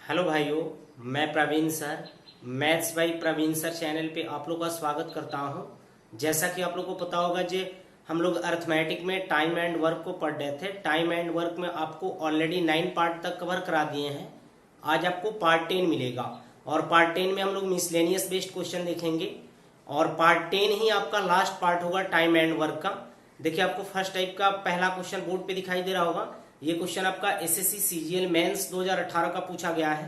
Hello भाइयों, मैं Praveen sir maths by Praveen sir channel पे आप लोग का स्वागत करता हूं। जैसा कि आप लोग को पता होगा जे हम लोग अर्थमेटिक में टाइम एंड वर्क को पढ़ रहे थे। टाइम एंड वर्क में आपको ऑलरेडी 9 पार्ट तक कवर करा दिए हैं। आज आपको पार्ट 10 मिलेगा और पार्ट 10 में हम लोग मिसलेनियस बेस्ड क्वेश्चन देखेंगे और पार्ट 10 ही आपका लास्ट पार्ट होगा टाइम एंड वर्क का। देखिए, आपको फर्स्ट टाइप का पहला क्वेश्चन बोर्ड पे दिखाई दे रहा होगा। ये क्वेश्चन आपका एसएससी सीजीएल मेंस 2018 का पूछा गया है।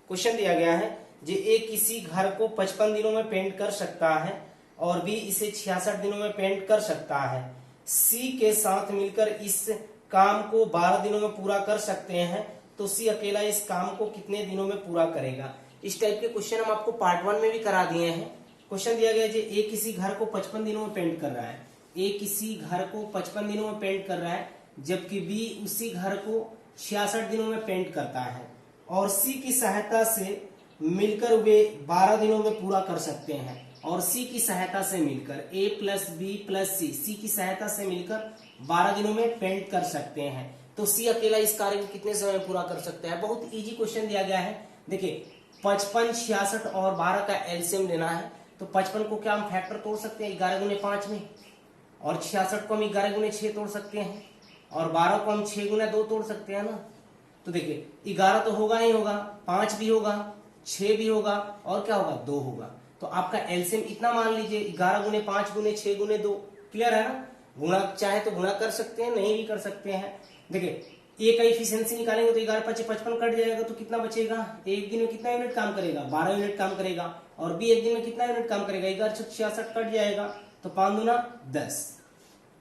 क्वेश्चन दिया गया है जो ए किसी घर को 55 दिनों में पेंट कर सकता है और बी इसे 66 दिनों में पेंट कर सकता है। सी के साथ मिलकर इस काम को 12 दिनों में पूरा कर सकते हैं, तो सी अकेला इस काम को कितने दिनों में पूरा करेगा। इस टाइप के क्वेश्चन हम आपको पार्ट 1 में भी करा दिए हैं। क्वेश्चन दिया गया है ए किसी घर को 55 दिनों में पेंट कर रहा है। ए किसी घर को 55 दिनों में पेंट कर रहा है, जबकि बी उसी घर को 66 दिनों में पेंट करता है और सी की सहायता से मिलकर वे 12 दिनों में पूरा कर सकते हैं। और सी की सहायता से मिलकर ए प्लस बी प्लस सी की सहायता से मिलकर 12 दिनों में पेंट कर सकते हैं, तो सी अकेला इस कार्य को कितने समय में पूरा कर सकता है। बहुत इजी क्वेश्चन दिया गया है। देखिए, 55, 66 और 12 का एलसीएम लेना है, तो 55 को क्या हम फैक्टर तोड़ सकते हैं 11 गुने 5 में, और 66 को हम 11 गुने 6 तोड़ सकते हैं, और 12 को हम 6 गुना 2 तोड़ सकते हैं ना। तो देखिए, 11 तो होगा ही होगा, 5 भी होगा, 6 भी होगा, और क्या होगा 2 होगा। तो आपका एलसीएम इतना मान लीजिए 11 गुने 5 गुने 6 गुने 2। क्लियर है ना। गुणा चाहे तो गुणा कर सकते हैं, नहीं भी कर सकते हैं। देखिए, ए का एफिशिएंसी निकालेंगे तो 11 5 55 कट जाएगा, तो कितना बचेगा। एक दिन में कितना यूनिट काम करेगा 12 यूनिट काम करेगा, और बी एक दिन में कितना यूनिट काम करेगा 11 66 कट जाएगा, तो 5 दूना 10।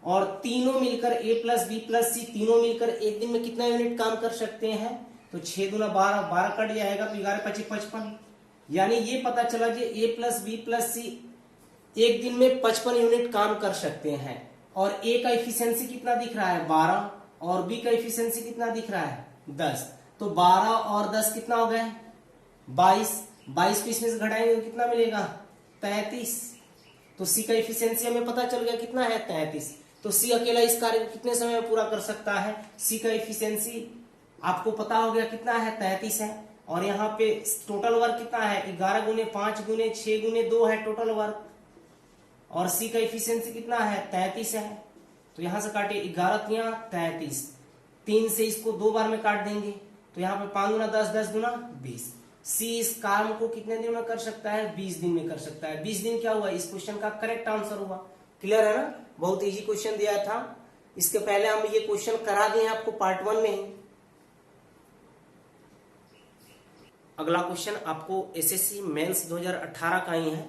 और तीनों मिलकर ए प्लस बी प्लस सी तीनों मिलकर एक दिन में कितना यूनिट काम कर सकते हैं, तो 6 दूना 12, 12 कट जाएगा, तो 11 25 55। यानी ये पता चला कि ए प्लस बी प्लस सी एक दिन में 55 यूनिट काम कर सकते हैं। और ए का एफिशिएंसी कितना दिख रहा है 12, और बी का एफिशिएंसी कितना दिख रहा है 10। तो 12 और 10 कितना हो गए 22। 22 को इसमें से घटाएंगे तो कितना मिलेगा 33। तो सी का एफिशिएंसी हमें पता चल गया कितना है 33। तो सी अकेला इस कार्य को कितने समय में पूरा कर सकता है। सी का एफिशिएंसी आपको पता हो गया कितना है 33 है, और यहाँ पे टोटल वर्क कितना है 11 गुने 5 गुने 6 गुने 2 है टोटल वर्क, और सी का एफिशिएंसी कितना है 33 है। तो यहां से काटे 11 तिया 33, 3 से इसको 2 बार में काट देंगे, तो यहाँ पे 5 गुना 10 10 गुना 20। सी इस काम को कितने दिन में कर सकता है 20 दिन में कर सकता है। 20 दिन क्या हुआ, इस क्वेश्चन का करेक्ट आंसर हुआ। क्लियर है ना। बहुत इजी क्वेश्चन दिया था। इसके पहले हम ये क्वेश्चन करा दिए हैं आपको पार्ट 1 में ही। अगला क्वेश्चन आपको एसएससी मेंस 2018 का ही है।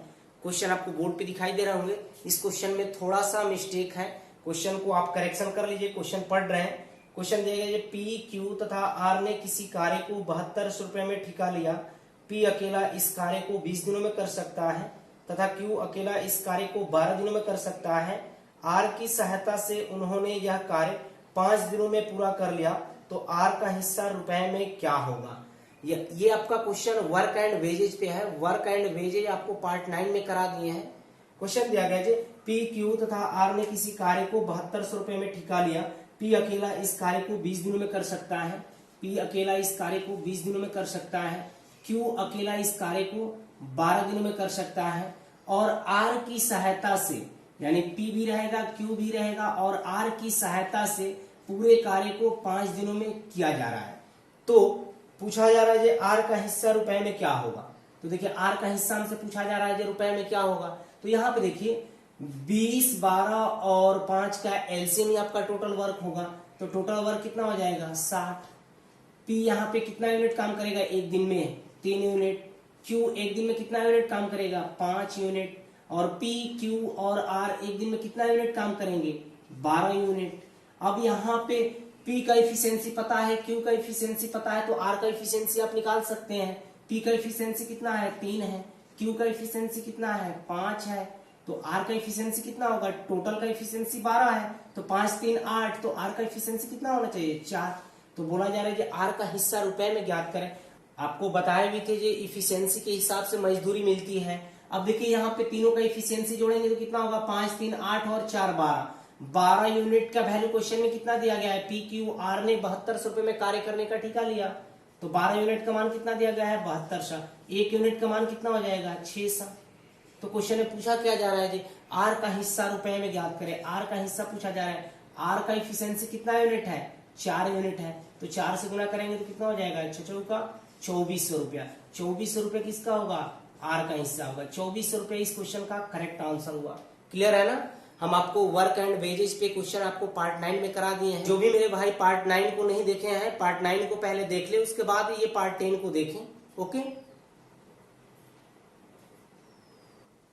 क्वेश्चन आपको बोर्ड पे दिखाई दे रहे होंगे। इस क्वेश्चन में थोड़ा सा मिस्टेक है, क्वेश्चन को आप करेक्शन कर लीजिए। क्वेश्चन पढ़ रहे हैं। क्वेश्चन दिया गया पी क्यू तथा आर ने किसी कार्य को 72 रुपए में ठिका लिया। पी अकेला इस कार्य को 20 दिनों में कर सकता है तथा क्यू अकेला इस कार्य को 12 दिनों में कर सकता है। आर की सहायता से उन्होंने यह कार्य 5 दिनों में पूरा कर लिया, तो आर का हिस्सा रुपए में क्या होगा। ये आपका क्वेश्चन वर्क एंड वेजेज पे है। वर्क एंड वेजेज आपको पार्ट 9 में करा दिए हैं। क्वेश्चन दिया गया है पी क्यू तथा आर ने किसी कार्य को 72 रुपए में ठिका लिया। पी अकेला इस कार्य को 20 दिनों में कर सकता है। पी अकेला इस कार्य को 20 दिनों में कर सकता है। क्यू अकेला इस कार्य को 12 दिनों में कर सकता है। और आर की सहायता से, यानी पी भी रहेगा क्यू भी रहेगा, और आर की सहायता से पूरे कार्य को 5 दिनों में किया जा रहा है। तो पूछा जा रहा है आर का हिस्सा रुपए में क्या होगा। तो देखिए, आर का हिस्सा हमसे पूछा जा रहा है रुपए में क्या होगा। तो यहाँ पे देखिए 20, 12 और 5 का एलसीएम ही आपका टोटल वर्क होगा। तो टोटल वर्क कितना हो जाएगा 60। पी यहाँ पे कितना यूनिट काम करेगा एक दिन में 3 यूनिट। क्यू एक दिन में कितना यूनिट काम करेगा 5 यूनिट। और पी क्यू और आर एक दिन में कितना यूनिट काम करेंगे 12 यूनिट। अब यहाँ पे पी का एफिशिएंसी पता है, क्यू का एफिशिएंसी पता है, तो आर का एफिशिएंसी आप निकाल सकते हैं। पी का एफिशिएंसी कितना है 3 है, क्यू का एफिशिएंसी कितना है 5 है, तो आर का एफिशिएंसी कितना होगा। टोटल का एफिशिएंसी 12 है, तो 5 3 8, तो आर का एफिशिएंसी कितना होना चाहिए 4। तो बोला जा रहा है कि आर का हिस्सा रुपए में ज्ञात करें। आपको बताए भी थे जो इफिशियंसी के हिसाब से मजदूरी मिलती है। अब देखिए यहाँ पे तीनों का इफिशियंसी जोड़ेंगे तो कितना होगा 5 3 8 और 4 12। 12 यूनिट का वैल्यू क्वेश्चन में कितना दिया गया है। पी क्यू आर ने 72 रुपए में कार्य करने का ठेका लिया। तो 12 यूनिट का मान कितना दिया गया है 72 1 यूनिट का मान कितना हो जाएगा 6 तो क्वेश्चन में पूछा क्या जा रहा है जी आर का हिस्सा रुपए में ज्ञात करें। आर का हिस्सा पूछा जा रहा है। आर का इफिशियंसी कितना यूनिट है 4 यूनिट है तो 4 से गुना करेंगे तो कितना हो जाएगा 6 का 2400 रुपया। 2400 रुपये किसका होगा आर का हिस्सा होगा। 2400 रुपये इस क्वेश्चन का करेक्ट आंसर हुआ। क्लियर है ना। हम आपको वर्क एंड वेजेज पे क्वेश्चन आपको पार्ट 9 में करा दिए हैं। जो भी मेरे भाई पार्ट 9 को नहीं देखे हैं पार्ट 9 को पहले देख ले उसके बाद ये पार्ट 10 को देखें। ओके।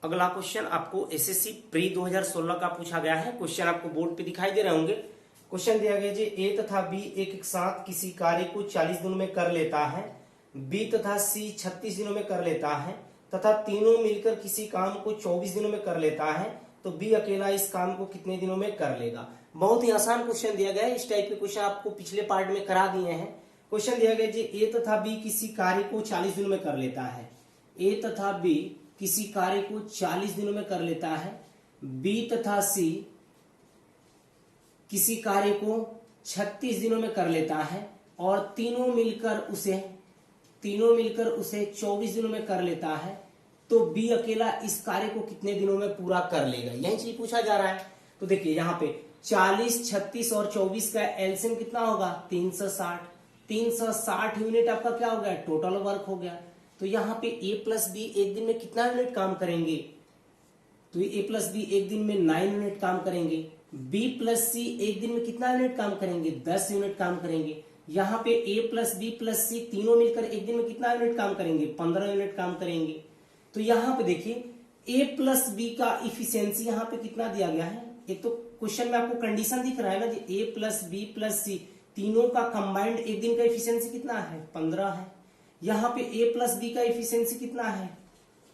अगला क्वेश्चन आपको एसएससी प्री 2016 का पूछा गया है। क्वेश्चन आपको बोर्ड पे दिखाई दे रहे होंगे। क्वेश्चन दिया गया जी ए तथा बी एक साथ किसी कार्य को 40 दिनों में कर लेता है, बी तथा सी 36 दिनों में कर लेता है तथा तीनों मिलकर किसी काम को 24 दिनों में कर लेता है, तो बी अकेला इस काम को कितने दिनों में कर लेगा। बहुत ही आसान क्वेश्चन दिया गया है। इस टाइप के क्वेश्चन आपको पिछले पार्ट में करा दिए हैं। क्वेश्चन दिया गया जी ए तथा बी किसी कार्य को 40 दिनों में कर लेता है। ए तथा बी किसी कार्य को 40 दिनों में कर लेता है, बी तथा सी किसी कार्य को 36 दिनों में कर लेता है और तीनों मिलकर उसे 24 दिनों में कर लेता है, तो बी अकेला इस कार्य को कितने दिनों में पूरा कर लेगा। यही चीज पूछा जा रहा है। तो देखिए यहाँ पे 40, 36 और 24 का एलसीएम कितना होगा 360। 360 यूनिट आपका क्या हो गया टोटल वर्क हो गया। तो यहाँ पे ए प्लस बी एक दिन में कितना यूनिट काम करेंगे, तो ए प्लस बी एक दिन में 9 यूनिट काम करेंगे। बी प्लस सी एक दिन में कितना यूनिट काम करेंगे 10 यूनिट काम करेंगे। यहाँ पे ए प्लस बी प्लस सी तीनों मिलकर एक दिन में कितना यूनिट काम करेंगे 15 यूनिट काम करेंगे। तो यहाँ पे देखिए ए प्लस बी का इफिशियंसी यहाँ पे कितना दिया गया है। एक तो क्वेश्चन में आपको कंडीशन दिख रहा है ना जी ए प्लस बी प्लस सी तीनों का कंबाइंड एक दिन का इफिशियंसी कितना है 15 है। यहाँ पे ए प्लस बी का इफिशियंसी कितना है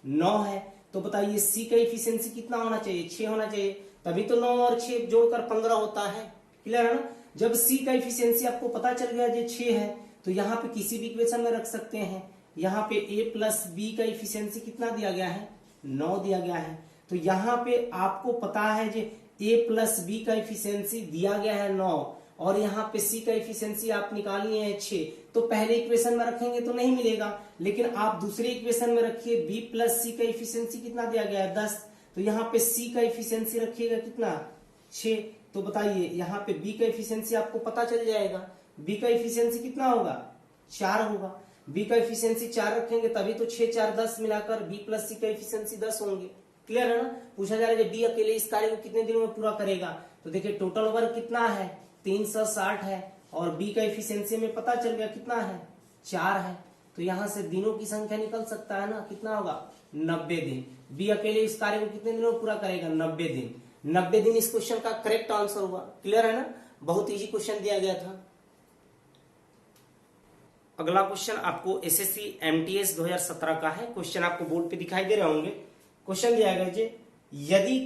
9 है। तो बताइए सी का इफिशियंसी कितना होना चाहिए 6 होना चाहिए, तभी तो 9 और 6 जोड़कर 15 होता है। क्लियर है ना। जब सी का इफिशियंसी आपको पता चल गया जो 6 है तो यहाँ पे किसी भी इक्वेशन में रख सकते हैं। यहाँ पे ए प्लस बी का इफिशियंसी कितना दिया गया है 9 दिया गया है। तो यहाँ पे आपको पता है जो ए प्लस बी का इफिशियंसी दिया गया है 9 और यहाँ पे सी का इफिशियंसी आप निकालिए है 6, तो पहले इक्वेशन में रखेंगे तो नहीं मिलेगा, लेकिन आप दूसरे इक्वेशन में रखिए बी प्लस सी का इफिशियंसी कितना दिया गया है 10, तो यहाँ पे सी का इफिशियंसी रखिएगा कितना 6। तो बताइए यहाँ पे बी का इफिशियंसी आपको पता चल जाएगा। बी का इफिशियंसी कितना होगा 4 होगा। बी का इफिशियंसी 4 रखेंगे तभी तो 6 4 10 मिलाकर बी प्लस सी का इफिशियंसी 10 होंगे। क्लियर है ना। पूछा जा रहा है बी अकेले इस कार्य को कितने दिनों में पूरा करेगा। तो देखिए टोटल वर्क कितना है 360 है और बी का इफिशियंसी में पता चल गया कितना है 4 है। तो यहां से दिनों की संख्या निकल सकता है ना कितना होगा 90 दिन। बी अकेले इस कार्य को कितने दिनों में पूरा करेगा 90 दिन। 90 दिन इस क्वेश्चन का करेक्ट आंसर हुआ। क्लियर है ना। बहुत इजी क्वेश्चन दिया गया था। अगला क्वेश्चन आपको एसएससी एमटीएस 2017 का है। क्वेश्चन आपको बोर्ड पे दिखाई दे रहे होंगे। क्वेश्चन दिया गया जी यदि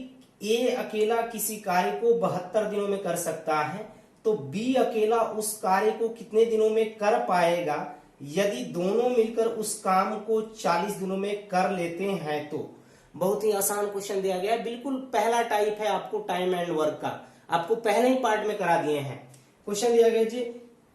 ए अकेला किसी कार्य को 72 दिनों में कर सकता है तो बी अकेला उस कार्य को कितने दिनों में कर पाएगा यदि दोनों मिलकर उस काम को 40 दिनों में कर लेते हैं। तो बहुत ही आसान क्वेश्चन दिया गया है। बिल्कुल पहला टाइप है आपको टाइम एंड वर्क का, आपको पहले ही पार्ट में करा दिए हैं। क्वेश्चन दिया गया जी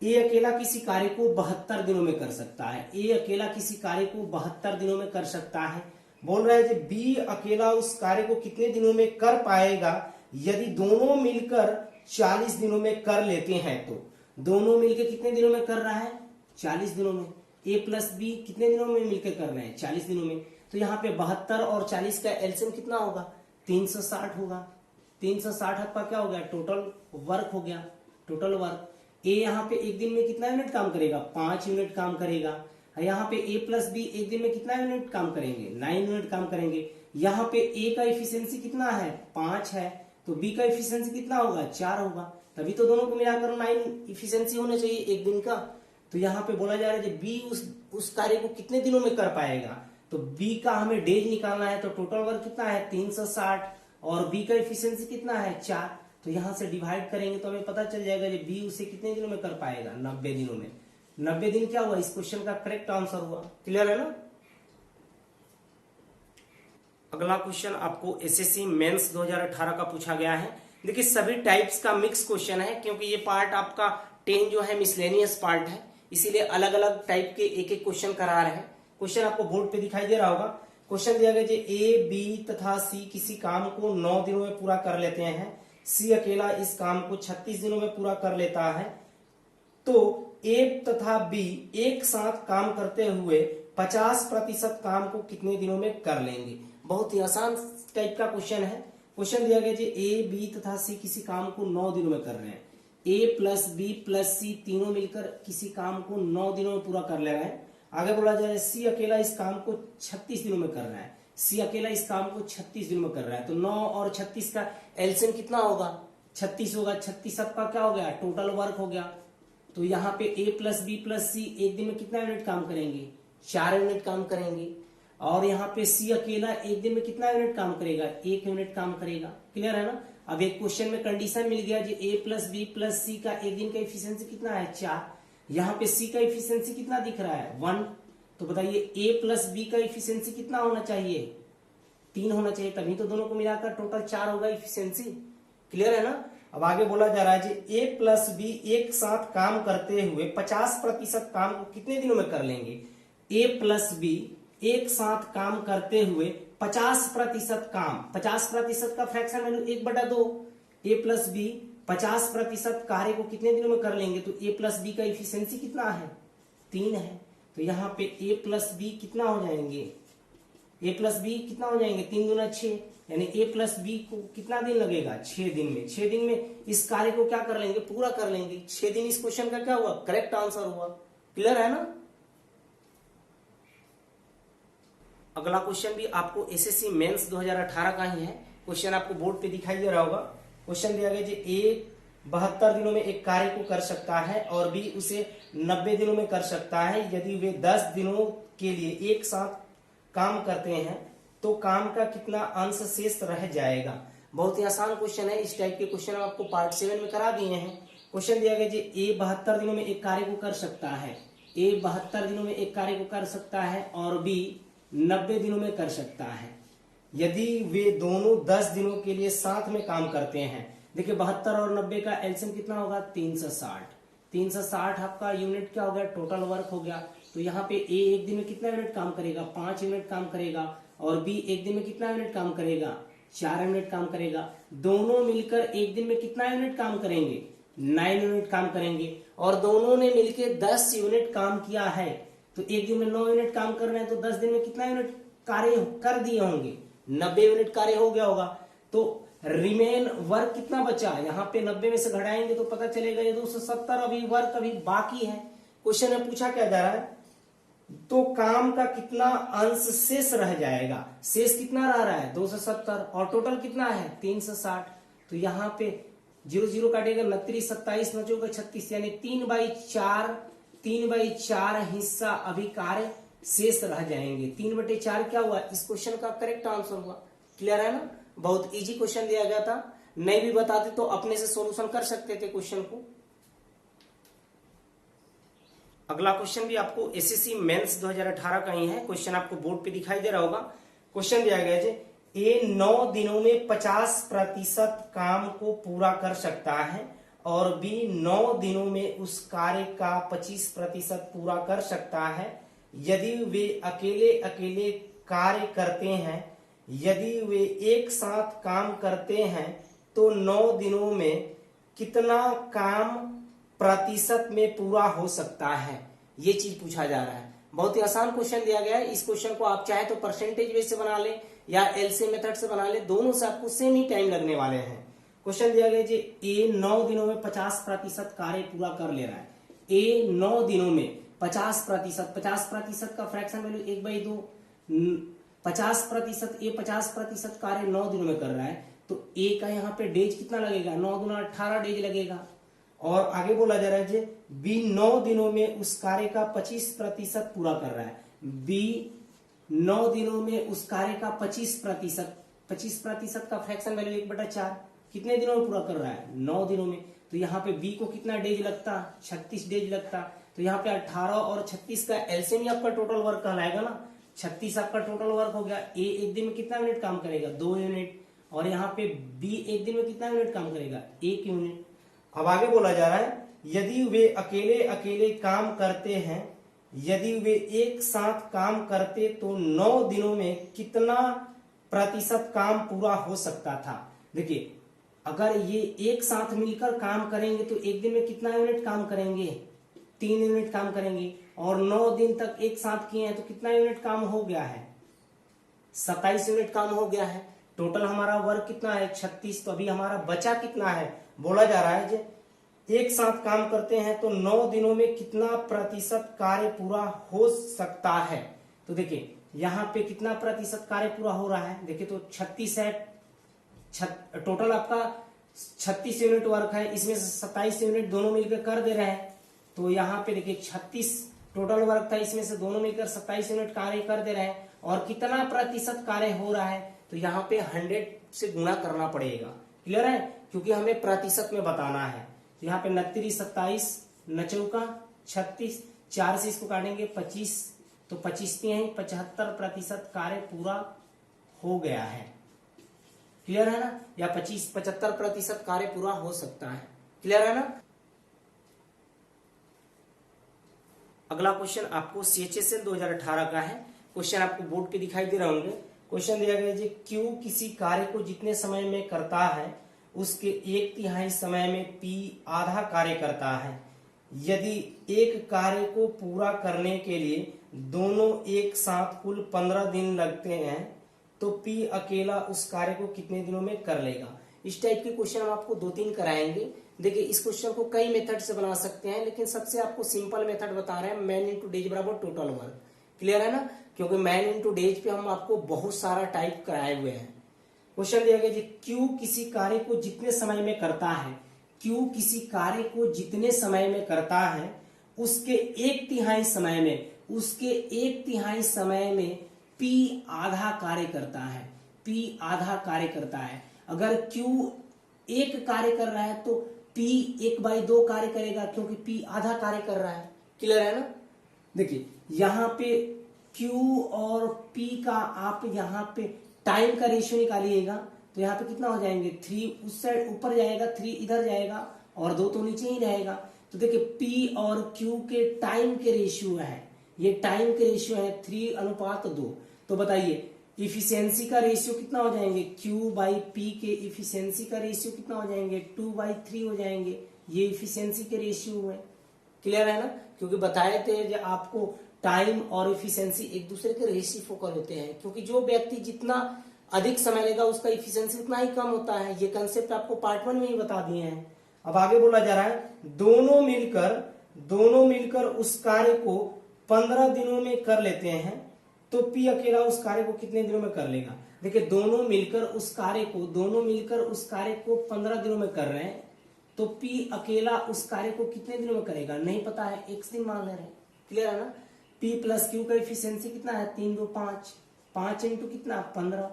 ए अकेला किसी कार्य को 72 दिनों में कर सकता है। ए अकेला किसी कार्य को 72 दिनों में कर सकता है। बोल रहा है जी बी अकेला उस कार्य को कितने दिनों में कर पाएगा यदि दोनों मिलकर 40 दिनों में कर लेते हैं। तो दोनों मिलकर कितने दिनों में कर रहा है 40 दिनों में। ए प्लस बी कितने दिनों में मिलकर कर रहे हैं 40 दिनों में। तो यहाँ पे 72 और 40 का एलसीएम कितना होगा 360 होगा। 360 आपका क्या हो गया टोटल वर्क हो गया। टोटल वर्क ए यहाँ पे एक दिन में कितना यूनिट काम करेगा 5 यूनिट काम करेगा। यहाँ पे ए प्लस बी एक दिन में कितना यूनिट काम करेंगे 9 यूनिट काम करेंगे। यहाँ पे ए का इफिशियंसी कितना है 5 है तो बी का इफिशियंसी कितना होगा 4 होगा, तभी तो दोनों को मिलाकर 9 इफिशियंसी होना चाहिए एक दिन का। तो यहाँ पे बोला जा रहा है बी उस कार्य को कितने दिनों में कर पाएगा। तो बी का हमें डेज निकालना है तो टोटल वर्क कितना है 360 और बी का इफिशियंसी कितना है 4। तो यहाँ से डिवाइड करेंगे तो हमें पता चल जाएगा बी उसे कितने दिनों में कर पाएगा 90 दिनों में। 90 दिन क्या हुआ इस क्वेश्चन का करेक्ट आंसर हुआ। क्लियर है ना। अगला क्वेश्चन आपको एसएससी मेंस 2018 का पूछा गया है। देखिए सभी टाइप्स का मिक्स क्वेश्चन है क्योंकि ये पार्ट आपका 10 जो है मिसलेनियस पार्ट है। इसीलिए अलग अलग टाइप के एक एक क्वेश्चन करा रहे हैं। क्वेश्चन आपको बोर्ड पे दिखाई दे रहा होगा। क्वेश्चन दिया गया ए, बी तथा सी किसी काम को 9 दिनों में पूरा कर लेते हैं। सी अकेला इस काम को 36 दिनों में पूरा कर लेता है। तो ए तथा बी एक साथ काम करते हुए 50% काम को कितने दिनों में कर लेंगे। बहुत ही आसान टाइप का क्वेश्चन है। क्वेश्चन दिया गया ए, बी तथा सी किसी काम को 9 दिनों में कर रहे हैं। ए प्लस बी प्लस सी तीनों मिलकर किसी काम को 9 दिनों में पूरा कर ले रहे हैं। आगे बोला जाए सी अकेला इस काम को 36 दिनों में कर रहा है। सी अकेला इस काम को 36 दिनों में कर रहा है। तो 9 और 36 का एलसीएम कितना होगा? 36 होगा। 36 सबका क्या हो गया? टोटल वर्क हो गया। तो यहाँ पे ए प्लस बी प्लस सी एक दिन में कितना यूनिट काम करेंगे? 4 यूनिट काम करेंगे। और यहाँ पे सी अकेला एक दिन में कितना यूनिट काम करेगा? 1 यूनिट काम करेगा। क्लियर है ना? अब एक क्वेश्चन में कंडीशन मिल गया जो ए प्लस बी प्लस सी का एक दिन का एफिशिएंसी कितना है? 4। यहाँ पे सी का एफिशिएंसी कितना दिख रहा है? 1। तो बताइए ए प्लस बी का एफिशिएंसी कितना होना चाहिए? 3 होना चाहिए, तभी तो दोनों को मिलाकर टोटल 4 होगा एफिशिएंसी। क्लियर है ना? अब आगे बोला जा रहा है जी ए प्लस बी एक साथ काम करते हुए 50% काम को कितने दिनों में कर लेंगे। ए प्लस बी एक साथ काम करते हुए 50% काम, 50% का फ्रैक्शन वैल्यू 1/2। ए प्लस बी 50% कार्य को कितने दिनों में कर लेंगे। तो ए प्लस बी का एफिशिएंसी कितना है? 3 है। तो यहाँ पे ए प्लस बी कितना हो जाएंगे? ए प्लस बी कितना हो जाएंगे? 3 दूना 6, यानी ए प्लस बी को कितना दिन लगेगा? 6 दिन में। 6 दिन में इस कार्य को क्या कर लेंगे? पूरा कर लेंगे। 6 दिन इस क्वेश्चन का क्या हुआ? करेक्ट आंसर हुआ। क्लियर है ना? अगला क्वेश्चन भी आपको एसएससी मेंस 2018 का ही है। क्वेश्चन आपको बोर्ड पे दिखाई दे रहा होगा। क्वेश्चन दिया गया ए 72 दिनों में एक कार्य को कर सकता है और बी उसे 90 दिनों में कर सकता है। यदि वे 10 दिनों के लिए एक साथ काम करते हैं तो काम का कितना अंश शेष रह जाएगा। बहुत ही आसान क्वेश्चन है। इस टाइप के क्वेश्चन आपको पार्ट 7 में करा दिए हैं। क्वेश्चन दिया गया ए 72 दिनों में एक कार्य को कर सकता है। ए 72 दिनों में एक कार्य को कर सकता है और बी 90 दिनों में कर सकता है। यदि वे दोनों 10 दिनों के लिए साथ में काम करते हैं। देखिए 72 और 90 का एलसीएम कितना होगा? 360। 360 आपका यूनिट क्या हो गया? टोटल वर्क हो गया। तो यहाँ पे ए एक दिन में कितना यूनिट काम करेगा? 5 यूनिट काम करेगा। और बी एक दिन में कितना यूनिट काम करेगा? 4 यूनिट काम करेगा। दोनों मिलकर एक दिन में कितना यूनिट काम करेंगे? 9 यूनिट काम करेंगे। और दोनों ने मिलकर 10 यूनिट काम किया है। तो एक दिन में 9 यूनिट काम कर रहे हैं, तो 10 दिन में कितना यूनिट कार्य कर दिए होंगे? 90 यूनिट कार्य हो गया होगा। तो रिमेन वर्क कितना बचा? यहाँ पे 90 में से घटाएंगे तो पता चलेगा ये 270 अभी वर्क अभी बाकी है। क्वेश्चन में पूछा क्या जा रहा है? तो काम का कितना अंश शेष रह जाएगा। शेष कितना रह रहा है? 270 और टोटल कितना है? 360। तो यहाँ पे 0 0 काटेगा 29, 27 बचोगा 36, यानी 3/4 हिस्सा अभी कार्य शेष रह जाएंगे। 3/4 क्या हुआ? इस क्वेश्चन का करेक्ट आंसर हुआ। क्लियर है ना? बहुत इजी क्वेश्चन दिया गया था। नहीं भी बताते तो अपने से सॉल्यूशन कर सकते थे क्वेश्चन को। अगला क्वेश्चन भी आपको एसएससी मेंस 2018 का ही है। क्वेश्चन आपको बोर्ड पे दिखाई दे रहा होगा। क्वेश्चन दिया गया है ए 9 दिनों में 50% काम को पूरा कर सकता है और बी 9 दिनों में उस कार्य का 25% पूरा कर सकता है। यदि वे अकेले अकेले कार्य करते हैं, यदि वे एक साथ काम करते हैं तो 9 दिनों में कितना काम प्रतिशत में पूरा हो सकता है। ये चीज पूछा जा रहा है। बहुत ही आसान क्वेश्चन दिया गया है। इस क्वेश्चन को आप चाहे तो परसेंटेज बेस से बना ले या एलसीएम मेथड से बना ले, दोनों से आपको सेम ही टाइम लगने वाले हैं। क्वेश्चन दिया गया ए 9 दिनों में 50% कार्य पूरा कर ले रहा है। ए 9 दिनों में 50% का फ्रैक्शन वैल्यू 1/2। 50% ए 50% कार्य 9 दिनों में कर रहा है। तो ए का यहाँ पे डेज कितना लगेगा? 9 दूना 18 डेज लगेगा। और आगे बोला जा रहा है बी 9 दिनों में उस कार्य का 25% पूरा कर रहा है। बी 9 दिनों में उस कार्य का 25% का फ्रैक्शन वैल्यू 1/4 कितने दिनों में पूरा कर रहा है? 9 दिनों में। तो यहाँ पे बी को कितना डेज लगता? 36 डेज लगता। तो यहाँ पे 18 और 36 का एलसीएम ही आपका टोटल वर्क कहलाएगा ना। 36 आपका टोटल वर्क हो गया। ए एक दिन में कितना यूनिट काम करेगा? 2 यूनिट। और यहाँ पे बी एक दिन में कितना यूनिट काम करेगा? 1 यूनिट। अब आगे बोला जा रहा है यदि वे अकेले अकेले काम करते हैं, यदि वे एक साथ काम करते तो 9 दिनों में कितना प्रतिशत काम पूरा हो सकता था। देखिए अगर ये एक साथ मिलकर काम करेंगे तो एक दिन में कितना यूनिट काम करेंगे, 3 यूनिट काम करेंगे, और 9 दिन तक एक साथ किए हैं तो कितना यूनिट काम हो गया है, 27 यूनिट काम हो गया है। टोटल हमारा वर्क कितना है, 36। तो अभी हमारा बचा कितना है, बोला जा रहा है जो एक साथ काम करते हैं तो 9 दिनों में कितना प्रतिशत कार्य पूरा हो सकता है। तो देखिए यहाँ पे कितना प्रतिशत कार्य पूरा हो रहा है, देखिए तो 36 है, टोटल आपका 36 यूनिट वर्क है, इसमें से 27 यूनिट दोनों मिलकर कर दे रहे हैं। तो यहाँ पे देखिए 36 टोटल वर्क था, इसमें से दोनों मिलकर 27 यूनिट कार्य कर दे रहे हैं, और कितना प्रतिशत कार्य हो रहा है, तो यहाँ पे 100 से गुणा करना पड़ेगा। क्लियर है, क्योंकि हमें प्रतिशत में बताना है। तो यहाँ पे 29 27 9 36, 4 से इसको काटेंगे 25, तो 25 है 75% कार्य पूरा हो गया है। क्लियर है ना, या 75% कार्य पूरा हो सकता है। क्लियर है ना। अगला क्वेश्चन आपको CHSL 2018 का है। क्वेश्चन आपको बोर्ड पे दिखाई दे रहे होंगे। क्वेश्चन दिया गया है Q किसी कार्य को जितने समय में करता है उसके 1/3 समय में P आधा कार्य करता है। यदि एक कार्य को पूरा करने के लिए दोनों एक साथ कुल 15 दिन लगते हैं तो P अकेला उस कार्य को कितने दिनों में कर लेगा। इस टाइप के क्वेश्चन हम आपको 2-3 कराएंगे। देखिए इस क्वेश्चन को कई मेथड से बना सकते हैं, लेकिन सबसे आपको सिंपल मेथड बता रहे हैं, मैन इंटू डेज बराबर टोटल वर्क। क्लियर है ना, क्योंकि मैन इंटू डेज पे हम आपको बहुत सारा टाइप कराए हुए हैं। क्वेश्चन दिया गया Q किसी कार्य को जितने समय में करता है, Q किसी कार्य को जितने समय में करता है उसके 1/3 समय में, उसके 1/3 समय में P आधा कार्य करता है, P आधा कार्य करता है। अगर Q एक कार्य कर रहा है तो P 1/2 कार्य करेगा, क्योंकि P आधा कार्य कर रहा है। क्लियर है ना। देखिए यहाँ पे Q और P का आप यहाँ पे टाइम का रेशियो निकालिएगा, तो यहाँ पे कितना हो जाएंगे, 3 उस साइड ऊपर जाएगा, 3 इधर जाएगा, और 2 तो नीचे ही रहेगा। तो देखिए P और Q के टाइम के रेशियो है, ये टाइम के रेशियो है 3:2। तो बताइए इफिशियंसी का रेशियो कितना हो जाएंगे, Q/P के इफिशियंसी का रेशियो कितना हो जाएंगे, 2/3 हो जाएंगे। ये इफिशियंसी के रेशियो है। क्लियर है ना, क्योंकि बताए थे जो आपको टाइम और इफिशियंसी एक दूसरे के रेसिप्रोकल होते हैं, क्योंकि जो व्यक्ति जितना अधिक समय लेगा उसका इफिशियंसी उतना ही कम होता है। ये कंसेप्ट आपको पार्ट 1 में ही बता दिए हैं। अब आगे बोला जा रहा है दोनों मिलकर उस कार्य को 15 दिनों में कर लेते हैं तो P अकेला उस कार्य को कितने दिनों में कर लेगा। देखिए दोनों मिलकर उस कार्य को 15 दिनों में कर रहे हैं तो P अकेला उस कार्य को कितने दिनों में करेगा, नहीं पता है, x दिन मान ले रहे हैं। क्लियर है ना। P प्लस Q का इफिशियंसी कितना है, 3 2 5, 5 इंटू कितना 15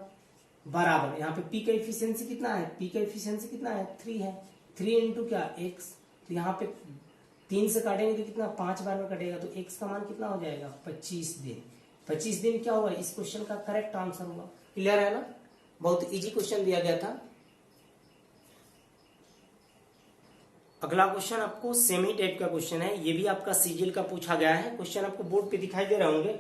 बराबर, यहाँ पे P का इफिशियंसी कितना है, P का इफिशियंसी कितना है 3 है, 3 इंटू क्या x, तो यहाँ पे 3 से काटेंगे तो कितना 5 बार में कटेगा, तो x का मान कितना हो जाएगा 25 दिन। 25 दिन क्या होगा, इस क्वेश्चन का करेक्ट आंसर होगा। क्लियर है ना, बहुत इजी क्वेश्चन दिया गया था। अगला क्वेश्चन आपको सेमी टाइप का क्वेश्चन है, ये भी आपका सीजीएल का पूछा गया है। क्वेश्चन आपको बोर्ड पे दिखाई दे रहे होंगे।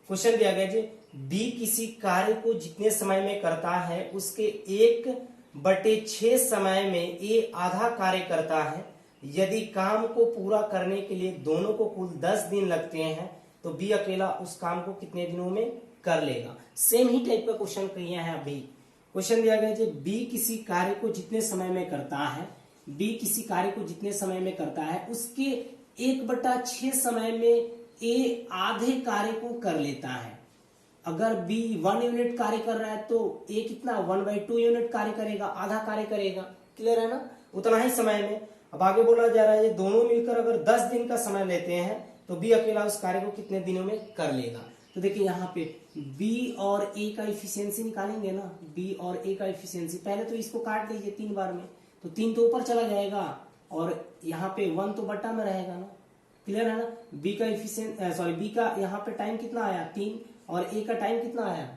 क्वेश्चन दिया गया है बी किसी कार्य को जितने समय में करता है उसके 1/6 समय में ए आधा कार्य करता है। यदि काम को पूरा करने के लिए दोनों को कुल 10 दिन लगते हैं तो बी अकेला उस काम को कितने दिनों में कर लेगा। सेम ही टाइप का क्वेश्चन किया है अभी। क्वेश्चन दिया गया है बी किसी कार्य को जितने समय में करता है, बी किसी कार्य को जितने समय में करता है उसके 1/6 समय में ए आधे कार्य को कर लेता है। अगर बी 1 यूनिट कार्य कर रहा है तो ए कितना 1/2 यूनिट कार्य करेगा, आधा कार्य करेगा। क्लियर है ना, उतना ही समय में। अब आगे बोला जा रहा है दोनों मिलकर अगर 10 दिन का समय लेते हैं तो बी अकेला उस कार्य को कितने दिनों में कर लेगा। तो देखिए यहाँ पे बी और ए का इफिशियंसी निकालेंगे ना, बी और ए का इफिशियंसी, पहले तो इसको काट लीजिए 3 बार में, तो 3 तो ऊपर चला जाएगा और यहाँ पे 1 तो बट्टा में रहेगा ना। क्लियर है ना। बी का बी का यहाँ पे टाइम कितना आया 3 और ए का टाइम कितना आया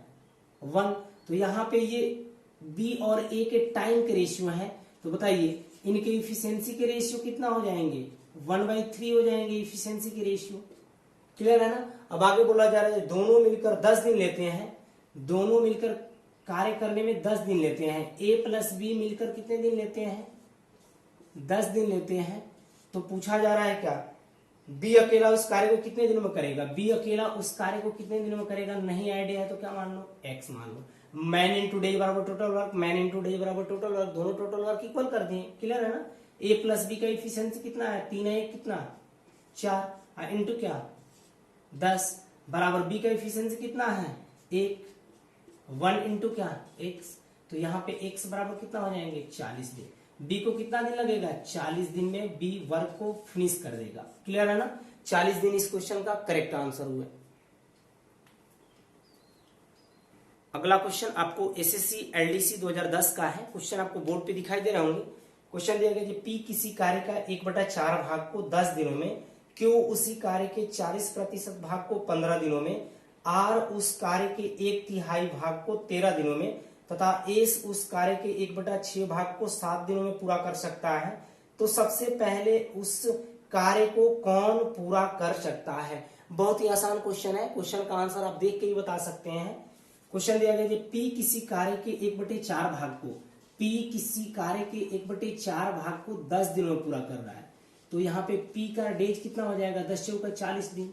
1, तो यहाँ पे ये बी और ए के टाइम के रेशियो है। तो बताइए इनके इफिशियंसी के रेशियो कितना हो जाएंगे 1/3 हो जाएंगे इफिशियंसी की रेशियो। क्लियर है ना। अब आगे बोला जा रहा है दोनों मिलकर 10 दिन लेते हैं, दोनों मिलकर कार्य करने में 10 दिन लेते हैं। A प्लस बी मिलकर कितने दिन लेते हैं? 10 दिन लेते हैं। तो पूछा जा रहा है क्या बी अकेला उस कार्य को कितने दिनों में करेगा? बी अकेला उस कार्य को कितने दिनों में करेगा? नहीं आइडिया है तो क्या मान लो? एक्स मान लो। मैन इंटू डे बराबर total work, man into day बराबर टोटल वर्क, दोनों टोटल वर्क इक्वल कर दिए। क्लियर है ना। ए प्लस बी का इफिशियंसी कितना है? 3 है, कितना 4 इंटू क्या 10 बराबर बी का इफिशियंसी कितना है? 1 1 इंटू क्या एक्स। तो यहाँ पे एक्स बराबर कितना हो जाएंगे? 40 दिन। बी को कितना दिन लगेगा? 40 दिन में बी वर्क को फिनिश कर देगा। क्लियर है ना। 40 दिन इस क्वेश्चन का करेक्ट आंसर हुआ। अगला क्वेश्चन आपको एसएससी एलडीसी 2010 का है। क्वेश्चन आपको बोर्ड पे दिखाई दे रहे होंगे। क्वेश्चन दिया गया पी किसी कार्य का 1/4 भाग को 10 दिनों में, क्यू उसी कार्य के 40% भाग को 15 दिनों में, आर उस कार्य के 1/3 भाग को 13 दिनों में तथा एस उस कार्य के 1/6 भाग को 7 दिनों में पूरा कर सकता है, तो सबसे पहले उस कार्य को कौन पूरा कर सकता है? बहुत ही आसान क्वेश्चन है। क्वेश्चन का आंसर आप देख के ही बता सकते हैं। क्वेश्चन दिया गया पी किसी कार्य के 1/4 भाग को, पी किसी कार्य के 1/4 भाग को 10 दिनों में पूरा कर रहा है। तो यहाँ पे पी का डेज कितना हो जाएगा? 10 चौका 40 दिन।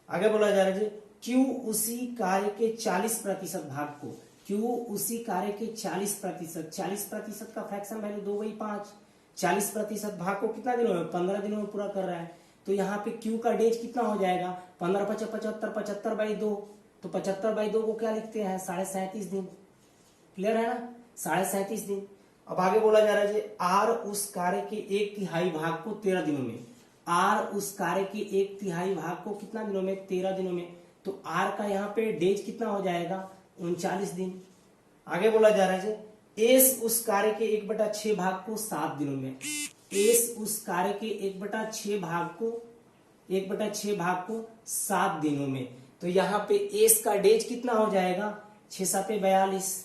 आगे बोला जा रहा है क्यू उसी कार्य के 40% भाग को, क्यू उसी कार्य के 40% का फ्रैक्शन वैल्यू 2/5, 40% भाग को कितना दिनों में? 15 दिनों में पूरा कर रहा है। तो यहाँ पे क्यू का डेज कितना हो जाएगा? 15 5 75, 75/2। तो 75/2 को क्या लिखते हैं? 37.5 दिन। क्लियर है ना। 37.5 दिन। अब आगे बोला जा रहा है आर उस कार्य के 1/3 भाग को 13 दिनों में, आर उस कार्य के 1/3 भाग को कितना दिनों में? 13 दिनों में। तो आर का यहाँ पे डेज कितना हो जाएगा? 39 दिन। आगे बोला जा रहा है एस उस कार्य के 1/6 भाग को 7 दिनों में, एस उस कार्य के 1/6 भाग को 7 दिनों में। तो यहाँ पे एस का डेज कितना हो जाएगा? 6 7 42।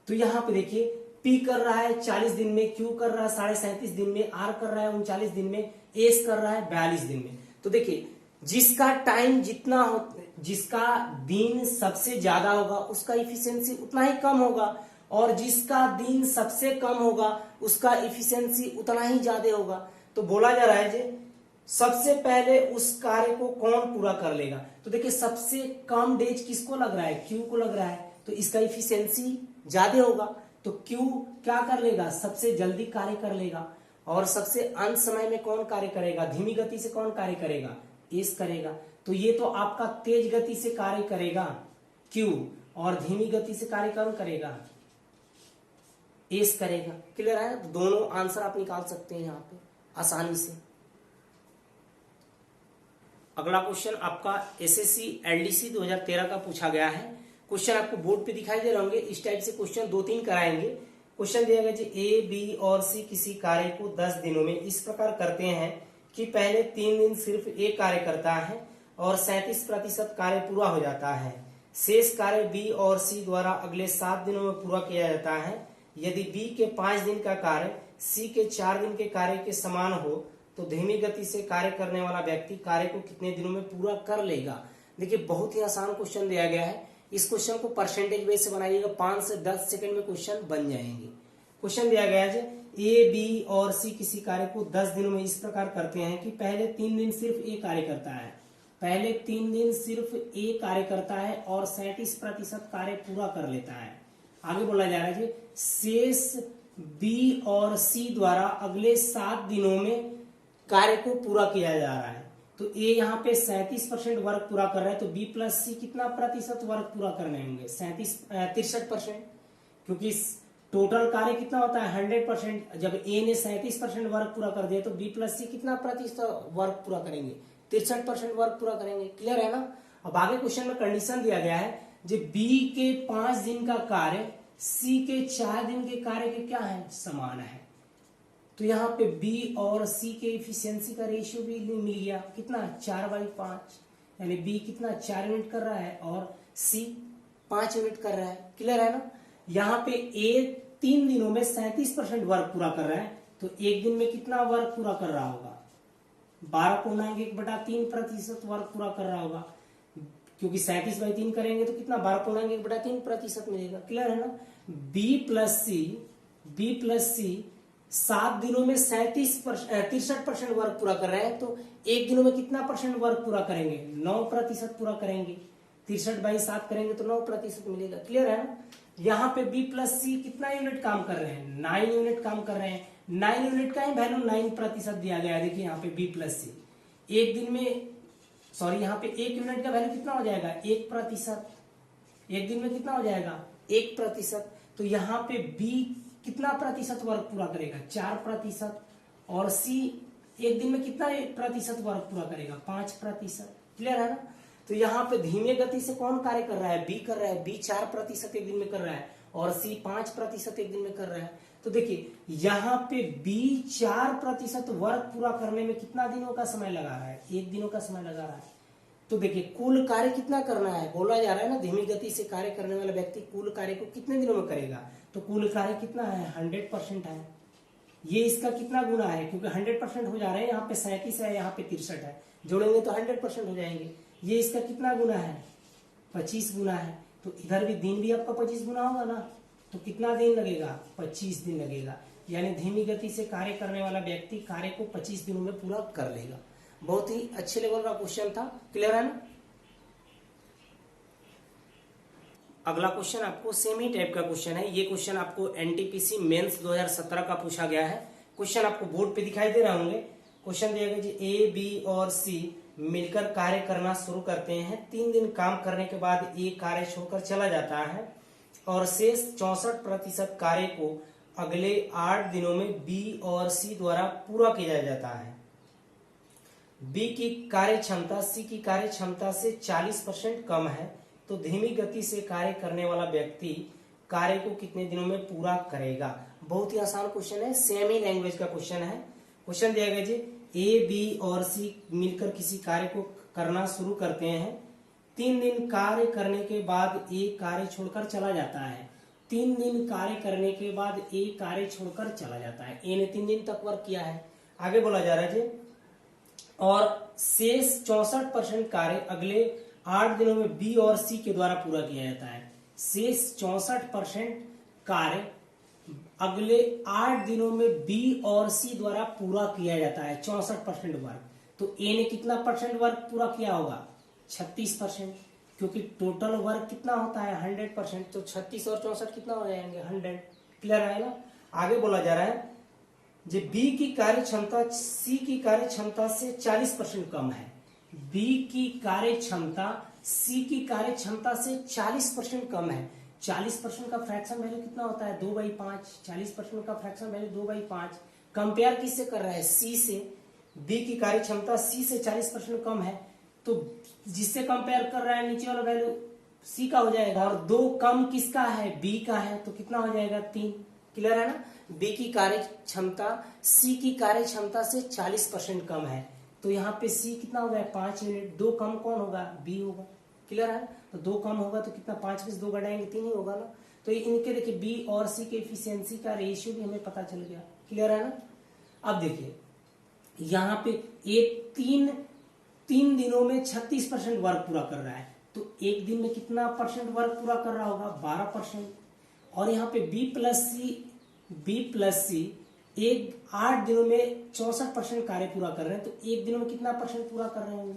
तो यहाँ पे देखिए पी कर रहा है 40 दिन में, क्यू कर रहा है 37.5 दिन में, आर कर रहा है 39 दिन में, एस कर रहा है 42 दिन में। तो देखिए जिसका टाइम जितना हो, जिसका दिन सबसे ज्यादा होगा उसका इफिशियंसी उतना ही कम होगा, और जिसका दिन सबसे कम होगा उसका इफिशियंसी उतना ही ज्यादा होगा। तो बोला जा रहा है सबसे पहले उस कार्य को कौन पूरा कर लेगा? तो देखिए सबसे कम डेज किसको लग रहा है? क्यू को लग रहा है। तो इसका इफिशियंसी ज्यादा होगा। तो क्यू क्या कर लेगा? सबसे जल्दी कार्य कर लेगा। और सबसे अंत समय में कौन कार्य करेगा? धीमी गति से कौन कार्य करेगा? एस करेगा। तो ये तो आपका तेज गति से कार्य करेगा क्यू, और धीमी गति से कार्य कौन करेगा? एस करेगा। क्लियर है। तो दोनों आंसर आप निकाल सकते हैं यहाँ पे आसानी से। अगला क्वेश्चन आपका एसएससी एलडीसी 2013 का पूछा गया है। क्वेश्चन आपको बोर्ड पे दिखाई दे रहे होंगे। इस टाइप से क्वेश्चन 2-3 कराएंगे। क्वेश्चन दिया गया ए बी और सी किसी कार्य को 10 दिनों में इस प्रकार करते हैं कि पहले 3 दिन सिर्फ ए कार्य करता है और 37% कार्य पूरा हो जाता है। शेष कार्य बी और सी द्वारा अगले 7 दिनों में पूरा किया जाता है। यदि बी के 5 दिन का कार्य सी के 4 दिन के कार्य के समान हो तो धीमी गति से कार्य करने वाला व्यक्ति कार्य को कितने दिनों में पूरा कर लेगा? देखिए बहुत ही आसान क्वेश्चन दिया गया है। इस क्वेश्चन को परसेंटेज बेस से बनाइएगा, 5 से 10 सेकंड में क्वेश्चन बन जाएंगे। क्वेश्चन दिया गया है ए बी और सी किसी कार्य को 10 दिनों में इस प्रकार करते हैं कि पहले 3 दिन सिर्फ ए कार्य करता है, पहले 3 दिन सिर्फ ए कार्य करता है और 37% कार्य पूरा कर लेता है। आगे बोला जा रहा है शेष बी और सी द्वारा अगले 7 दिनों में कार्य को पूरा किया जा रहा है। तो ए यहाँ पे 37% वर्क पूरा कर रहा है, तो बी प्लस सी कितना प्रतिशत वर्क पूरा करने होंगे? 63%, क्योंकि टोटल कार्य कितना होता है 100%। जब ए ने 37% वर्क पूरा कर दिया तो बी प्लस सी कितना प्रतिशत वर्क पूरा करेंगे? 63% वर्क पूरा करेंगे। क्लियर है ना। अब आगे क्वेश्चन में कंडीशन दिया गया है जब बी के 5 दिन का कार्य सी के 4 दिन के कार्य के क्या है? समान है। तो यहाँ पे बी और सी के इफिशियंसी का रेशियो भी मिल गया कितना? 4/5, यानी बी कितना 4 यूनिट कर रहा है और सी 5 यूनिट कर रहा है। क्लियर है ना। यहाँ पे ए 3 दिनों में 37% वर्क पूरा कर रहा है, तो एक दिन में कितना वर्क पूरा कर रहा होगा? 12.1/3% वर्क पूरा कर रहा होगा, क्योंकि 37/3 करेंगे तो कितना 12.1/3% मिलेगा। क्लियर है ना? बी प्लस सी 7 दिनों में 63% वर्क पूरा कर रहे हैं, तो एक दिनों में कितना परसेंट वर्क पूरा करेंगे? 9% पूरा करेंगे। 63/7 करेंगे तो 9% मिलेगा। क्लियर है ना? यहाँ पे बी प्लस सी कितना यूनिट काम कर रहे हैं? 9 यूनिट काम कर रहे हैं। 9 यूनिट का ही वैल्यू 9% दिया गया है। देखिए यहाँ पे बी प्लस सी एक दिन में, सॉरी यहाँ पे 1 यूनिट का वैल्यू कितना हो जाएगा? 1%। एक दिन में कितना हो जाएगा? 1%। तो यहाँ पे बी कितना प्रतिशत वर्क पूरा करेगा? 4%। और सी एक दिन में कितना प्रतिशत वर्क पूरा करेगा? 5%। क्लियर है ना? तो यहाँ पे धीमे गति से कौन कार्य कर रहा है? बी कर रहा है। बी 4% एक दिन में कर रहा है और सी 5% एक दिन में कर रहा है। तो देखिए यहाँ पे बी 4% वर्क पूरा करने में कितना दिनों का समय लगा रहा है? 1 दिनों का समय लगा रहा है। तो देखिए कुल कार्य कितना करना है? बोला जा रहा है ना, धीमी गति से कार्य करने वाला व्यक्ति कुल कार्य को कितने दिनों में करेगा? तो कुल कार्य कितना है? 100% है। ये इसका कितना गुना है? क्योंकि 100% हो जा रहा है, यहाँ पे 37 है, यहाँ पे 63 है, जोड़ेंगे तो 100% हो जाएंगे। ये इसका कितना गुना है? 25 गुना है। तो इधर भी दिन भी आपका 25 गुना होगा ना, तो कितना दिन लगेगा? 25 दिन लगेगा। यानी धीमी गति से कार्य करने वाला व्यक्ति कार्य को 25 दिनों में पूरा कर लेगा। बहुत ही अच्छे लेवल का क्वेश्चन था। क्लियर है ना? अगला क्वेश्चन आपको सेम ही टाइप का क्वेश्चन है। ये क्वेश्चन आपको एनटीपीसी मेंस 2017 का पूछा गया है। क्वेश्चन आपको बोर्ड पे दिखाई दे रहे होंगे। क्वेश्चन दिया गया जी ए, बी और सी मिलकर कार्य करना शुरू करते हैं। 3 दिन काम करने के बाद ए कार्य छोड़कर चला जाता है और शेष 64% कार्य को अगले 8 दिनों में बी और सी द्वारा पूरा किया जाता है। बी की कार्य क्षमता सी की कार्य क्षमता से 40% कम है, तो धीमी गति से कार्य करने वाला व्यक्ति कार्य को कितने दिनों में पूरा करेगा? बहुत ही आसान क्वेश्चन है, सेम ही लैंग्वेज का क्वेश्चन है। क्वेश्चन दिया गया जी ए, बी और सी मिलकर किसी कार्य को करना शुरू करते हैं। 3 दिन कार्य करने के बाद ए कार्य छोड़कर चला जाता है। 3 दिन कार्य करने के बाद ए कार्य छोड़कर चला जाता है। ए ने 3 दिन तक वर्क किया है। आगे बोला जा रहा है जी और शेष 64% कार्य अगले 8 दिनों में बी और सी के द्वारा पूरा किया जाता है। शेष 64% कार्य अगले 8 दिनों में बी और सी द्वारा पूरा किया जाता है। 64% वर्क। तो ए ने कितना परसेंट वर्क पूरा किया होगा? 36%, क्योंकि टोटल वर्क कितना होता है? 100%। तो 36 और 64 कितना हो जाएंगे? 100। क्लियर है ना? आगे बोला जा रहा है जो बी की कार्य क्षमता सी की कार्य क्षमता से 40% कम है। बी की कार्य क्षमता सी की कार्य क्षमता से 40% कम है। 40% का फ्रैक्शन वैल्यू कितना होता है? 2/5। 40% का फ्रैक्शन वैल्यू 2/5। कंपेयर किससे कर रहा है? सी से। बी की कार्य क्षमता सी से 40% कम है, तो जिससे कंपेयर कर रहा है नीचे वाला वैल्यू सी का हो जाएगा, और 2 कम किसका है? बी का है, तो कितना हो जाएगा? 3। क्लियर है ना? बी की कार्य क्षमता सी की कार्य क्षमता से 40% कम है, तो यहाँ पे सी कितना हो गया? 5 यूनिट। 2 कम कौन होगा? बी होगा। क्लियर है? तो 2 कम होगा तो कितना? 5 में से 2 घटाएंगे 3 ही होगा ना। तो इनके देखिए बी और सी के एफिशिएंसी का रेशियो भी हमें पता चल गया। क्लियर है ना? अब देखिए यहाँ पे ये 3 दिनों में 36% वर्क पूरा कर रहा है, तो एक दिन में कितना परसेंट वर्क पूरा कर रहा होगा? 12%। और यहाँ पे बी प्लस सी एक 8 दिनों में 64% कार्य पूरा कर रहे हैं, तो एक दिनों में कितना परसेंट पूरा कर रहे होंगे?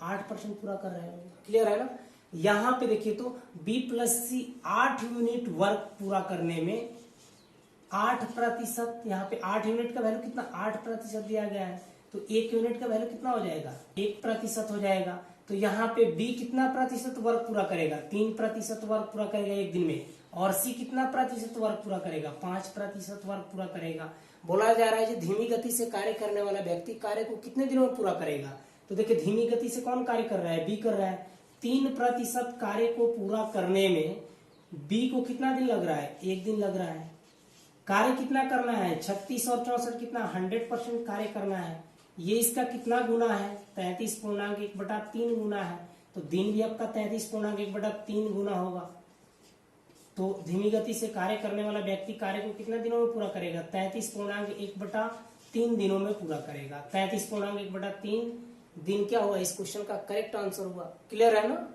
8% पूरा कर रहे होंगे। क्लियर है ना? यहाँ पे देखिए तो बी प्लस सी 8 यूनिट वर्क पूरा करने में 8%, यहाँ पे 8 यूनिट का वैल्यू कितना? 8% दिया गया है, तो 1 यूनिट का वैल्यू कितना हो जाएगा? 1% हो जाएगा। तो यहाँ पे बी कितना प्रतिशत वर्क पूरा करेगा? 3% वर्क पूरा करेगा एक दिन में। और सी कितना प्रतिशत वर्क पूरा करेगा? 5% वर्क पूरा करेगा। बोला जा रहा है कि धीमी गति से कार्य करने वाला व्यक्ति कार्य को कितने दिनों में पूरा करेगा? तो देखिए धीमी गति से कौन कार्य कर रहा है? बी कर रहा है। 3% कार्य को पूरा करने में बी को कितना दिन लग रहा है? 1 दिन लग रहा है। कार्य कितना करना है? 36 और 64 कितना? 100% कार्य करना है। ये इसका कितना गुना है? 33.1/3 गुना है, तो दिन भी आपका 33.1/3 गुना होगा। तो धीमी गति से कार्य करने वाला व्यक्ति कार्य को कितना दिनों में पूरा करेगा? 33.1/3 दिनों में पूरा करेगा। 33.1/3 दिन क्या हुआ? इस क्वेश्चन का करेक्ट आंसर हुआ। क्लियर है ना?